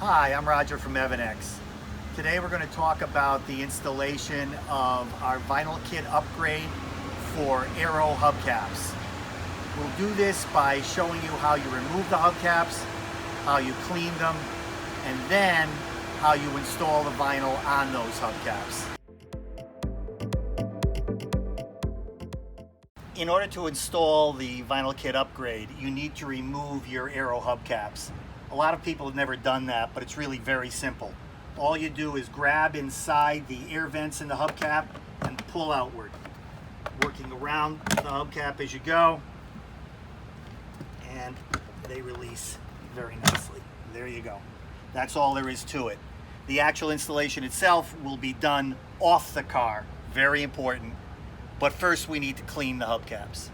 Hi, I'm Roger from Evanex. Today we're going to talk about the installation of our vinyl kit upgrade for Aero hubcaps. We'll do this by showing you how you remove the hubcaps, how you clean them, and then how you install the vinyl on those hubcaps. In order to install the vinyl kit upgrade, you need to remove your Aero hubcaps. A lot of people have never done that, but it's really very simple. All you do is grab inside the air vents in the hubcap and pull outward, working around the hubcap as you go, and they release very nicely. There you go. That's all there is to it. The actual installation itself will be done off the car. Very important. But first we need to clean the hubcaps.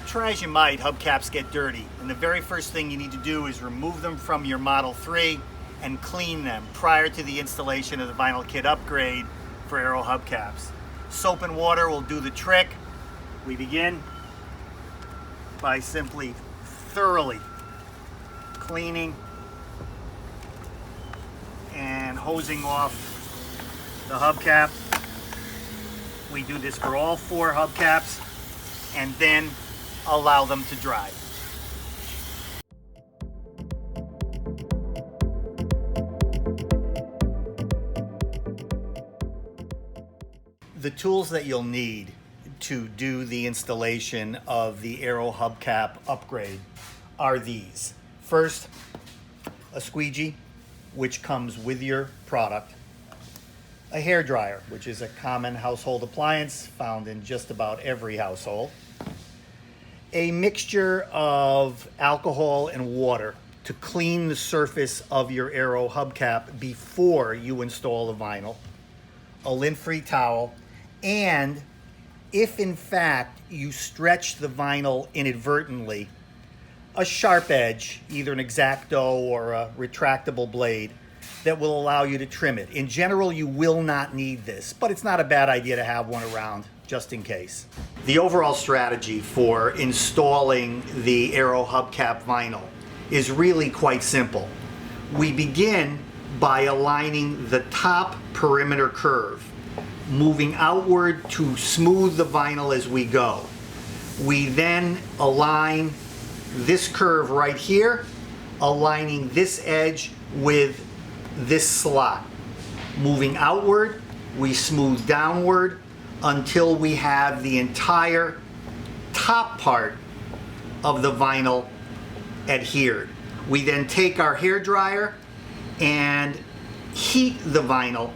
Try as you might, hubcaps get dirty, and the very first thing you need to do is remove them from your Model 3 and clean them prior to the installation of the vinyl kit upgrade for Aero hubcaps. Soap and water will do the trick. We begin by simply thoroughly cleaning and hosing off the hubcap. We do this for all 4 hubcaps and then allow them to dry. The tools that you'll need to do the installation of the Aero hubcap upgrade are these. First, a squeegee, which comes with your product. A hairdryer, which is a common household appliance found in just about every household. A mixture of alcohol and water to clean the surface of your Aero hubcap before you install the vinyl. A lint-free towel, and if in fact you stretch the vinyl inadvertently, a sharp edge, either an X-Acto or a retractable blade, that will allow you to trim it. In general, you will not need this, but it's not a bad idea to have one around just in case. The overall strategy for installing the Aero hubcap vinyl is really quite simple. We begin by aligning the top perimeter curve, moving outward to smooth the vinyl as we go. We then align this curve right here, aligning this edge with this slot. Moving outward, we smooth downward until we have the entire top part of the vinyl adhered. We then take our hairdryer and heat the vinyl,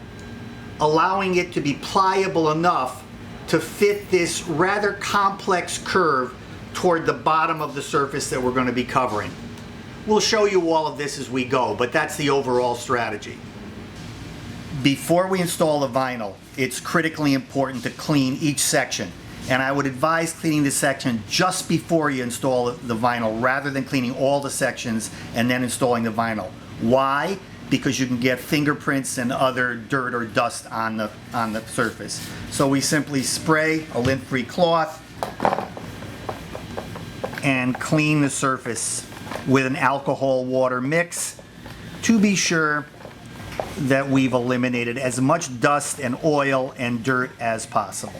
allowing it to be pliable enough to fit this rather complex curve toward the bottom of the surface that we're going to be covering. We'll show you all of this as we go, but that's the overall strategy. Before we install the vinyl, it's critically important to clean each section. And I would advise cleaning the section just before you install the vinyl rather than cleaning all the sections and then installing the vinyl. Why? Because you can get fingerprints and other dirt or dust on the surface. So we simply spray a lint-free cloth and clean the surface with an alcohol water mix to be sure that we've eliminated as much dust and oil and dirt as possible.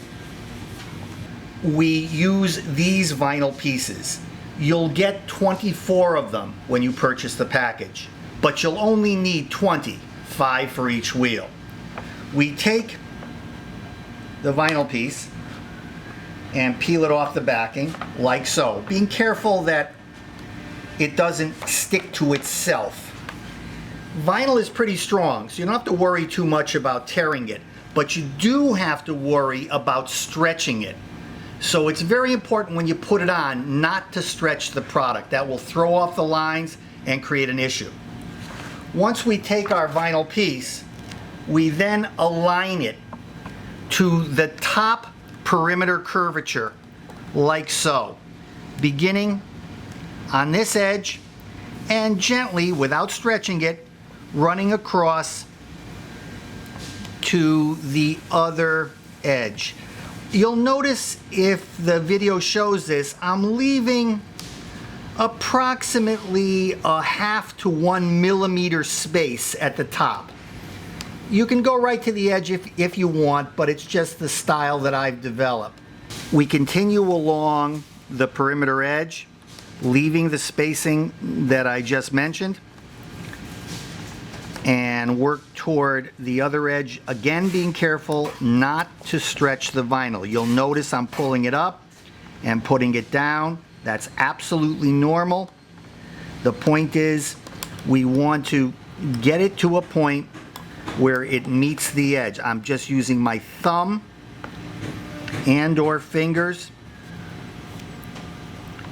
We use these vinyl pieces. You'll get 24 of them when you purchase the package, but you'll only need 20, 5 for each wheel. We take the vinyl piece and peel it off the backing like so, being careful that it doesn't stick to itself. Vinyl is pretty strong, so you don't have to worry too much about tearing it, but you do have to worry about stretching it. So it's very important when you put it on not to stretch the product. That will throw off the lines and create an issue. Once we take our vinyl piece, we then align it to the top perimeter curvature like so, beginning on this edge and gently, without stretching it, running across to the other edge. You'll notice if the video shows this, I'm leaving approximately a 1/2 to 1 millimeter space at the top. You can go right to the edge if you want, but it's just the style that I've developed. We continue along the perimeter edge, leaving the spacing that I just mentioned, and work toward the other edge, again being careful not to stretch the vinyl. You'll notice I'm pulling it up and putting it down. That's absolutely normal. The point is, we want to get it to a point where it meets the edge. I'm just using my thumb and/or fingers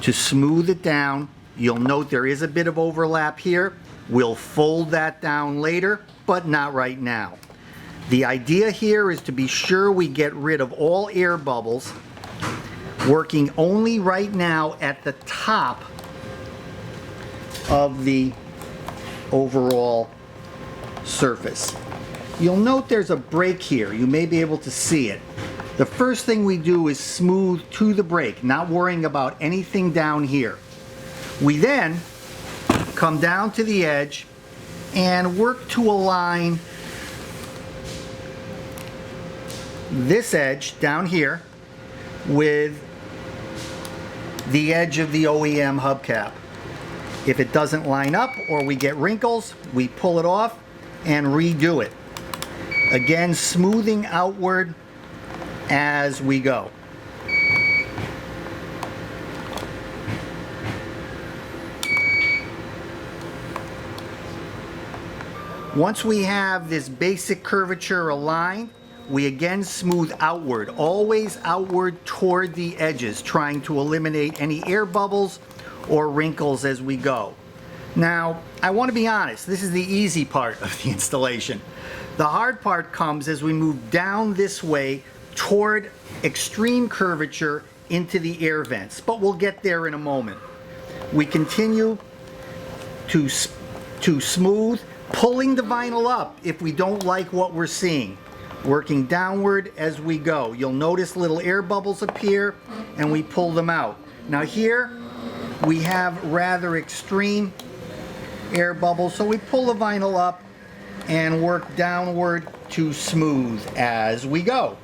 to smooth it down. You'll note there is a bit of overlap here. We'll fold that down later, but not right now. The idea here is to be sure we get rid of all air bubbles, working only right now at the top of the overall surface. You'll note there's a break here. You may be able to see it. The first thing we do is smooth to the break, not worrying about anything down here. We then come down to the edge and work to align this edge down here with the edge of the OEM hubcap. If it doesn't line up or we get wrinkles, we pull it off and redo it. Again, smoothing outward as we go. Once we have this basic curvature aligned, we again smooth outward, always outward toward the edges, trying to eliminate any air bubbles or wrinkles as we go. Now, I want to be honest, this is the easy part of the installation. The hard part comes as we move down this way toward extreme curvature into the air vents, but we'll get there in a moment. We continue to smooth, pulling the vinyl up if we don't like what we're seeing, working downward as we go. You'll notice little air bubbles appear and we pull them out. Now here we have rather extreme air bubbles, so we pull the vinyl up and work downward to smooth as we go.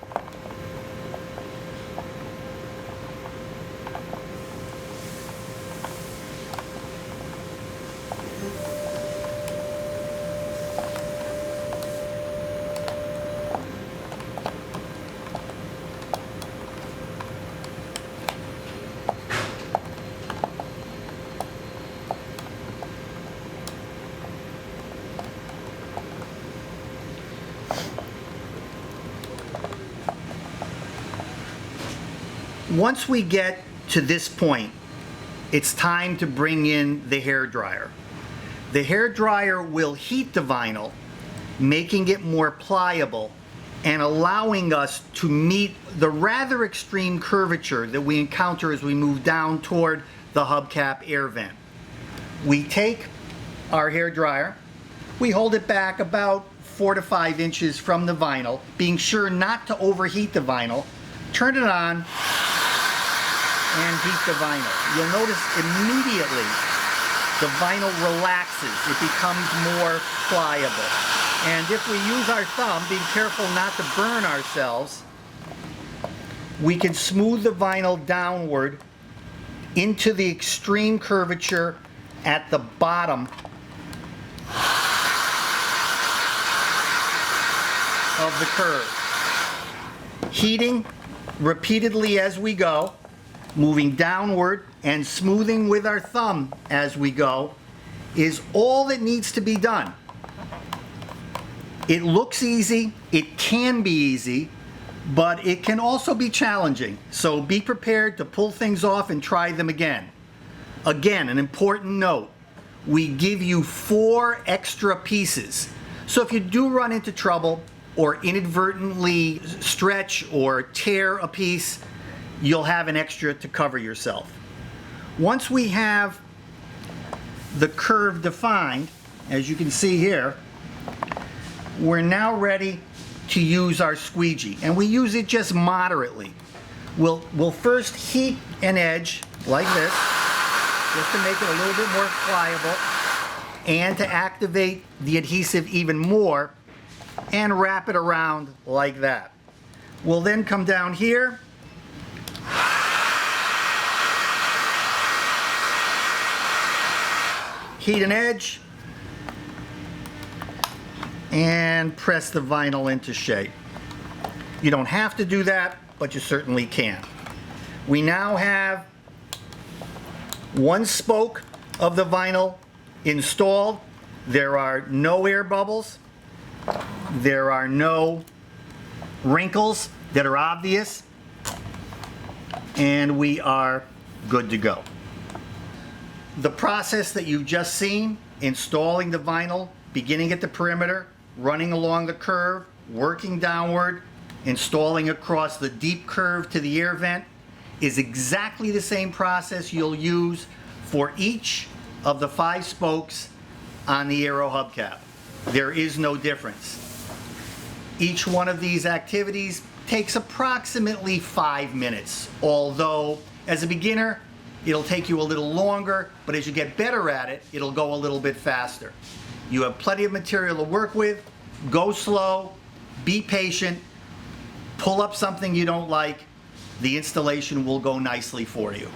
Once we get to this point, it's time to bring in the hair dryer. The hair dryer will heat the vinyl, making it more pliable and allowing us to meet the rather extreme curvature that we encounter as we move down toward the hubcap air vent. We take our hair dryer, we hold it back about 4 to 5 inches from the vinyl, being sure not to overheat the vinyl, turn it on, and heat the vinyl. You'll notice immediately the vinyl relaxes. It becomes more pliable. And if we use our thumb, being careful not to burn ourselves, we can smooth the vinyl downward into the extreme curvature at the bottom of the curve. Heating repeatedly as we go, moving downward and smoothing with our thumb as we go is all that needs to be done. It looks easy, it can be easy, but it can also be challenging. So be prepared to pull things off and try them again. Again, an important note, we give you 4 extra pieces. So if you do run into trouble or inadvertently stretch or tear a piece, you'll have an extra to cover yourself. Once we have the curve defined, as you can see here, we're now ready to use our squeegee, and we use it just moderately. We'll first heat an edge like this, just to make it a little bit more pliable, and to activate the adhesive even more, and wrap it around like that. We'll then come down here, heat an edge, and press the vinyl into shape. You don't have to do that, but you certainly can. We now have one spoke of the vinyl installed. There are no air bubbles. There are no wrinkles that are obvious. And we are good to go. The process that you've just seen, installing the vinyl, beginning at the perimeter, running along the curve, working downward, installing across the deep curve to the air vent, is exactly the same process you'll use for each of the 5 spokes on the Aero hubcap. There is no difference. Each one of these activities takes approximately 5 minutes, although as a beginner it'll take you a little longer, but as you get better at it, it'll go a little bit faster. You have plenty of material to work with. Go slow, be patient, pull up something you don't like. The installation will go nicely for you.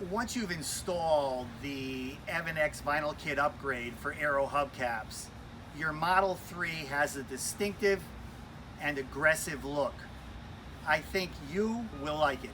Once you've installed the Evan X Vinyl Kit upgrade for Aero hubcaps, your Model 3 has a distinctive and aggressive look. I think you will like it.